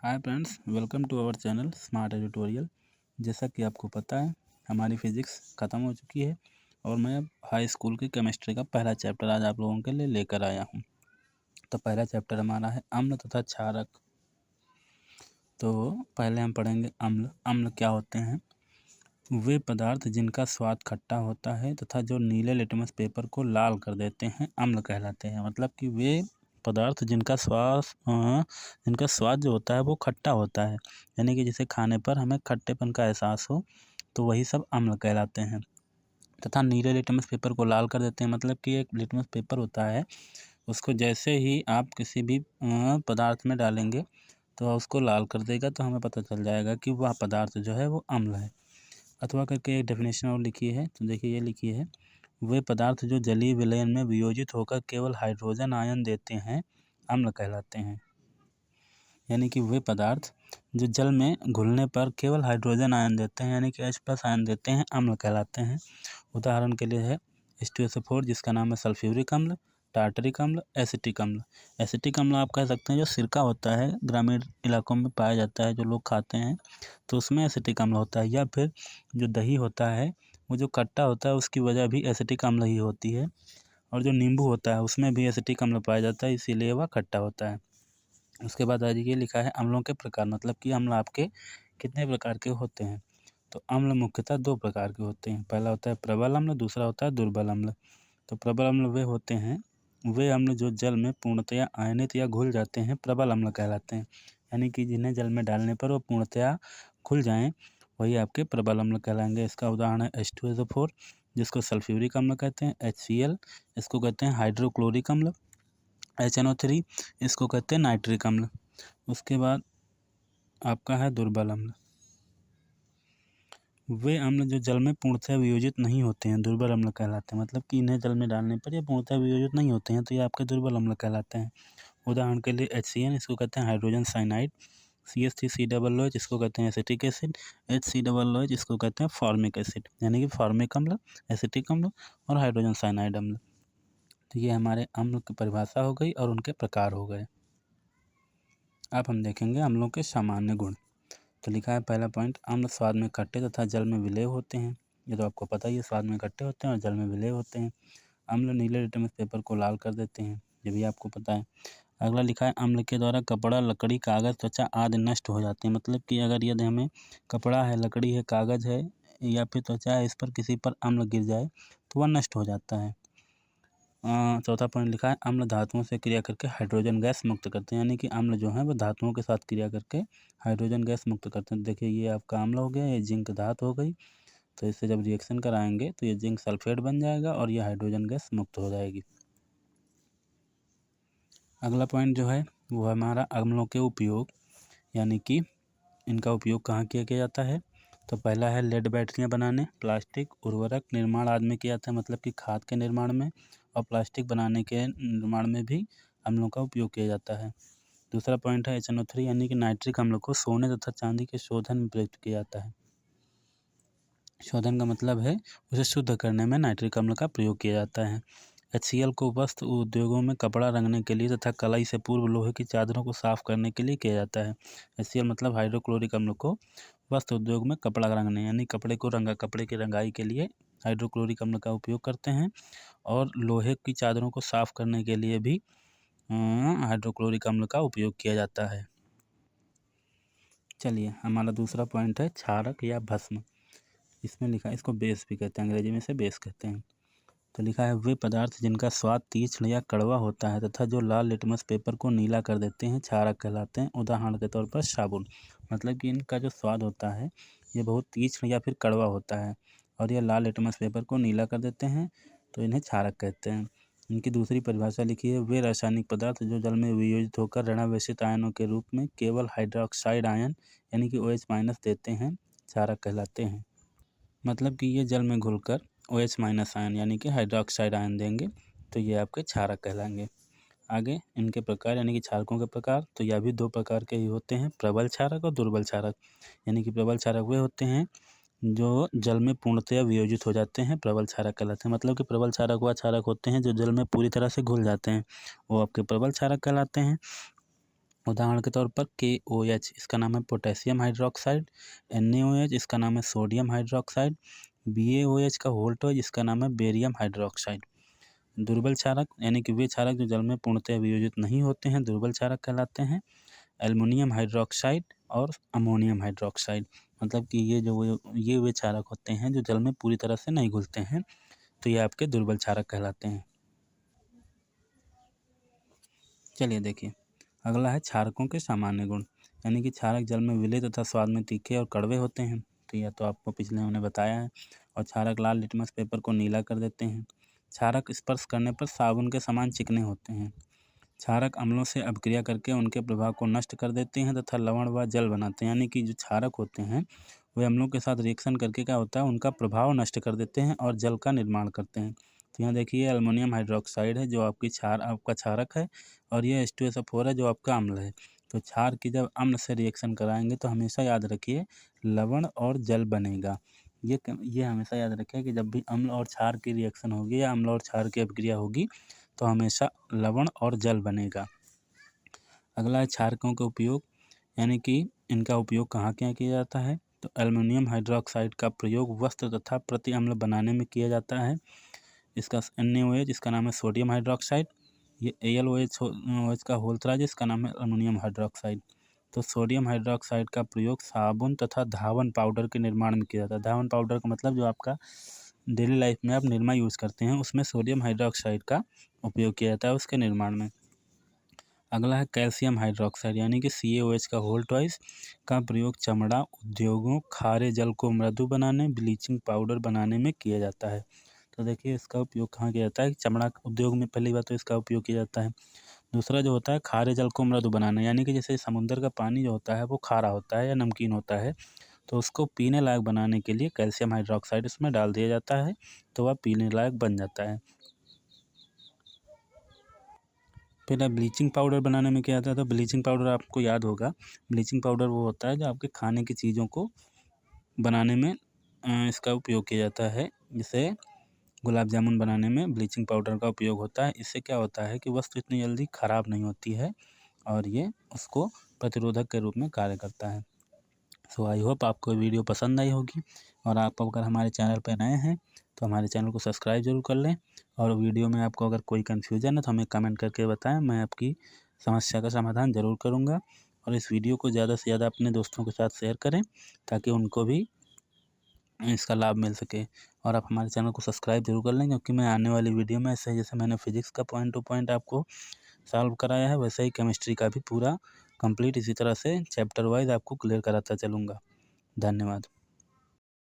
Hi friends, welcome to our channel smart editorial. जैसा कि आपको पता है, हमारी फिज़िक्स ख़त्म हो चुकी है और मैं अब हाई स्कूल की केमिस्ट्री का पहला चैप्टर आज आप लोगों के लिए लेकर आया हूं। तो पहला चैप्टर हमारा है अम्ल तथा क्षारक। तो पहले हम पढ़ेंगे अम्ल। अम्ल क्या होते हैं? वे पदार्थ जिनका स्वाद खट्टा होता है तथा जो नीले लिटमस पेपर को लाल कर देते हैं, अम्ल कहलाते हैं। मतलब कि वे पदार्थ जिनका स्वाद जो होता है वो खट्टा होता है, यानी कि जिसे खाने पर हमें खट्टेपन का एहसास हो, तो वही सब अम्ल कहलाते हैं। तथा नीले लिटमस पेपर को लाल कर देते हैं, मतलब कि एक लिटमस पेपर होता है, उसको जैसे ही आप किसी भी पदार्थ में डालेंगे तो उसको लाल कर देगा, तो हमें पता चल जाएगा कि वह पदार्थ जो है वो अम्ल है। अथवा करके एक डेफिनेशन और लिखी है, तो देखिए ये लिखी है, वे पदार्थ जो जलीय विलयन में वियोजित होकर केवल हाइड्रोजन आयन देते हैं, अम्ल कहलाते हैं। यानी कि वे पदार्थ जो जल में घुलने पर केवल हाइड्रोजन आयन देते हैं, यानी कि H+ आयन देते हैं, अम्ल कहलाते हैं। उदाहरण के लिए है H2SO4, जिसका नाम है सल्फ्यूरिक अम्ल, टार्टरिक अम्ल, एसिटिक अम्ल। एसिटिक अम्ल आप कह सकते हैं जो सिरका होता है, ग्रामीण इलाकों में पाया जाता है, जो लोग खाते हैं, तो उसमें एसिटिक अम्ल होता है। या फिर जो दही होता है वो जो खट्टा होता है, उसकी वजह भी एसिटिक अम्ल ही होती है। और जो नींबू होता है उसमें भी एसिटिक अम्ल पाया जाता है, इसीलिए वह खट्टा होता है। उसके बाद आज ये लिखा है अम्लों के प्रकार, मतलब कि अम्ल आपके कितने प्रकार के होते हैं। तो अम्ल मुख्यतः 2 प्रकार के होते हैं। पहला होता है प्रबल अम्ल, दूसरा होता है दुर्बल अम्ल। तो प्रबल अम्ल वे होते हैं, वे अम्ल जो जल में पूर्णतया आयनित या घुल जाते हैं, प्रबल अम्ल कहलाते हैं। यानी कि जिन्हें जल में डालने पर वो पूर्णतया घुल जाएं, वही आपके प्रबल अम्ल कहलाएंगे। इसका उदाहरण है H2SO4, जिसको सल्फ्यूरिक अम्ल कहते हैं, HCl, इसको कहते हैं हाइड्रोक्लोरिक अम्ल, HNO3, इसको कहते हैं नाइट्रिक अम्ल। उसके बाद आपका है दुर्बल अम्ल। वे अम्ल जो जल में पूर्णतः वियोजित नहीं होते हैं, दुर्बल अम्ल कहलाते हैं। मतलब कि इन्हें जल में डालने पर ये पूर्णतः वियोजित नहीं होते हैं, तो ये आपके दुर्बल अम्ल कहलाते हैं। उदाहरण के लिए HCN, इसको कहते हैं हाइड्रोजन साइनाइड, CH3COOH, इसको कहते हैं एसिटिक एसिड, HCOOH, इसको कहते हैं फॉर्मिक एसिड। यानी कि फॉर्मिक अम्ल, एसिटिक अम्ल और हाइड्रोजन साइनाइड अम्ल। तो ये हमारे अम्ल की परिभाषा हो गई और उनके प्रकार हो गए। अब हम देखेंगे अम्लों के सामान्य गुण। तो लिखा है पहला पॉइंट, अम्ल स्वाद में खट्टे तथा जल में विलेय होते हैं। ये तो आपको पता ही है, स्वाद में खट्टे होते हैं और जल में विलेय होते हैं। अम्ल नीले लिटमस पेपर को लाल कर देते हैं, ये भी आपको पता है। अगला लिखा है अम्ल के द्वारा कपड़ा, लकड़ी, कागज़, त्वचा आदि नष्ट हो जाते हैं। मतलब कि अगर यदि हमें कपड़ा है, लकड़ी है, कागज़ है या फिर त्वचा है, इस पर किसी पर अम्ल गिर जाए तो वह नष्ट हो जाता है। चौथा पॉइंट लिखा है अम्ल धातुओं से क्रिया करके हाइड्रोजन गैस मुक्त करते हैं। यानी कि अम्ल जो है वो धातुओं के साथ क्रिया करके हाइड्रोजन गैस मुक्त करते हैं। देखिए ये आपका अम्ल हो गया, ये जिंक धातु हो गई, तो इससे जब रिएक्शन कराएंगे तो ये जिंक सल्फेट बन जाएगा और ये हाइड्रोजन गैस मुक्त हो जाएगी। अगला पॉइंट जो है वो है हमारा अम्लों के उपयोग, यानी कि इनका उपयोग कहाँ किया जाता है। तो पहला है लेड बैटरियाँ बनाने, प्लास्टिक, उर्वरक निर्माण आदि में किया जाता है, मतलब कि खाद के निर्माण में, और प्लास्टिक बनाने के निर्माण में भी अम्लों का उपयोग किया जाता है। दूसरा पॉइंट है HNO3, यानी कि नाइट्रिक अम्ल को सोने तथा चांदी के शोधन में प्रयुक्त किया जाता है। शोधन का मतलब है उसे शुद्ध करने में नाइट्रिक अम्ल का प्रयोग किया जाता है। HCl को वस्त्र उद्योगों में कपड़ा रंगने के लिए तथा कलाई से पूर्व लोहे की चादरों को साफ करने के लिए किया जाता है। HCl मतलब हाइड्रोक्लोरिक अम्ल को वस्त्र उद्योग में कपड़ा रंगने, यानी कपड़े की रंगाई के लिए हाइड्रोक्लोरिक अम्ल का उपयोग करते हैं। और लोहे की चादरों को साफ करने के लिए भी हाइड्रोक्लोरिक अम्ल का उपयोग किया जाता है। चलिए, हमारा दूसरा पॉइंट है क्षारक या भस्म। इसमें लिखा है, इसको बेस भी कहते हैं, अंग्रेजी में से बेस कहते हैं। तो लिखा है वे पदार्थ जिनका स्वाद तीक्ष्ण या कड़वा होता है तथा जो लाल लिटमस पेपर को नीला कर देते हैं, क्षारक कहलाते हैं। उदाहरण के तौर पर साबुन। मतलब कि इनका जो स्वाद होता है ये बहुत तीक्ष्ण या फिर कड़वा होता है और ये लाल लिटमस पेपर को नीला कर देते हैं, तो इन्हें क्षारक कहते हैं। इनकी दूसरी परिभाषा लिखी है, वे रासायनिक पदार्थ जो जल में वियोजित होकर ऋणावेशित आयनों के रूप में केवल हाइड्रोक्साइड आयन यानी कि OH- देते हैं, क्षारक कहलाते हैं। मतलब कि ये जल में घुलकर OH- आयन यानी कि हाइड्रोक्साइड आयन देंगे, तो ये आपके क्षारक कहलाएंगे। आगे इनके प्रकार, यानी कि क्षारकों के प्रकार, तो यह भी 2 प्रकार के ही होते हैं, प्रबल क्षारक और दुर्बल क्षारक। यानी कि प्रबल क्षारक वे होते हैं जो जल में पूर्णतया वियोजित हो जाते हैं, प्रबल क्षारक कहलाते हैं। मतलब कि प्रबल क्षारक वह क्षारक होते हैं जो जल में पूरी तरह से घुल जाते हैं, वो आपके प्रबल क्षारक कहलाते हैं। उदाहरण के तौर पर KOH इसका नाम है पोटेशियम हाइड्रोक्साइड, NaOH इसका नाम है सोडियम हाइड्रोक्साइड, BaOH का वोल्टेज इसका नाम है बेरियम हाइड्रोक्साइड। दुर्बल क्षारक यानी कि वे क्षारक जो जल में पूर्णतः वियोजित नहीं होते हैं, दुर्बल क्षारक कहलाते हैं। एल्युमिनियम हाइड्रोक्साइड और अमोनियम हाइड्रोक्साइड, मतलब कि ये वे क्षारक होते हैं जो जल में पूरी तरह से नहीं घुलते हैं, तो ये आपके दुर्बल क्षारक कहलाते हैं। चलिए देखिए, अगला है क्षारकों के सामान्य गुण, यानी कि क्षारक जल में विलेय तथा स्वाद में तीखे और कड़वे होते हैं, तो यह तो आपको पिछले हमने बताया है। और क्षारक लाल लिटमस पेपर को नीला कर देते हैं। क्षारक स्पर्श करने पर साबुन के समान चिकने होते हैं। क्षारक अम्लों से अभिक्रिया करके उनके प्रभाव को नष्ट कर देते हैं तथा लवण व जल बनाते हैं, यानी कि जो क्षारक होते हैं वे अम्लों के साथ रिएक्शन करके क्या होता है, उनका प्रभाव नष्ट कर देते हैं और जल का निर्माण करते हैं। तो यहाँ देखिए एल्युमिनियम हाइड्रोक्साइड है जो आपका क्षारक है, और ये H2SO4 है जो आपका अम्ल है। तो क्षार की जब अम्ल से रिएक्शन कराएंगे तो हमेशा याद रखिए लवण और जल बनेगा। ये हमेशा याद रखिए कि जब भी अम्ल और क्षार की रिएक्शन होगी या अम्ल और क्षार की अभिक्रिया होगी तो हमेशा लवण और जल बनेगा। अगला है क्षारकों का उपयोग, यानी कि इनका उपयोग कहाँ क्या किया जाता है। तो एल्युमिनियम हाइड्रोक्साइड का प्रयोग वस्त्र तथा प्रति अम्ल बनाने में किया जाता है। इसका NaOH इसका नाम है सोडियम हाइड्रोक्साइड, ये AlOH का होल्थराज इसका नाम है अमोनियम हाइड्रोक्साइड। तो सोडियम हाइड्रोक्साइड का प्रयोग साबुन तथा धावन पाउडर के निर्माण में किया जाता है। धावन पाउडर का मतलब जो आपका डेली लाइफ में आप निरमा यूज़ करते हैं उसमें सोडियम हाइड्रोक्साइड का उपयोग किया जाता है उसके निर्माण में। अगला है कैल्शियम हाइड्रोक्साइड, यानी कि CaOH का वोल्टेज का प्रयोग चमड़ा उद्योगों, खारे जल को मृदु बनाने, ब्लीचिंग पाउडर बनाने में किया जाता है। तो देखिए इसका उपयोग कहाँ किया जाता है, चमड़ा उद्योग में पहली बात तो इसका उपयोग किया जाता है। दूसरा जो होता है खारे जल को मृदु बनाना, यानी कि जैसे समुद्र का पानी जो होता है वो खारा होता है या नमकीन होता है, तो उसको पीने लायक बनाने के लिए कैल्शियम हाइड्रोक्साइड इसमें डाल दिया जाता है तो वह पीने लायक बन जाता है। फिर अब ब्लीचिंग पाउडर बनाने में क्या आता है, तो ब्लीचिंग पाउडर आपको याद होगा, ब्लीचिंग पाउडर वो होता है जो आपके खाने की चीज़ों को बनाने में इसका उपयोग किया जाता है। जैसे गुलाब जामुन बनाने में ब्लीचिंग पाउडर का उपयोग होता है। इससे क्या होता है कि वस्तु इतनी जल्दी ख़राब नहीं होती है और ये उसको प्रतिरोधक के रूप में कार्य करता है। सो आई होप आपको वीडियो पसंद आई होगी, और आप अगर हमारे चैनल पर नए हैं तो हमारे चैनल को सब्सक्राइब जरूर कर लें, और वीडियो में आपको अगर कोई कन्फ्यूजन है तो हमें कमेंट करके बताएं, मैं आपकी समस्या का समाधान ज़रूर करूँगा। और इस वीडियो को ज़्यादा से ज़्यादा अपने दोस्तों के साथ शेयर करें ताकि उनको भी इसका लाभ मिल सके। और आप हमारे चैनल को सब्सक्राइब जरूर कर लें, क्योंकि मैं आने वाली वीडियो में ऐसे जैसे मैंने फिजिक्स का पॉइंट टू पॉइंट आपको सॉल्व कराया है वैसे ही केमिस्ट्री का भी पूरा कंप्लीट इसी तरह से चैप्टर वाइज आपको क्लियर कराता चलूँगा। धन्यवाद।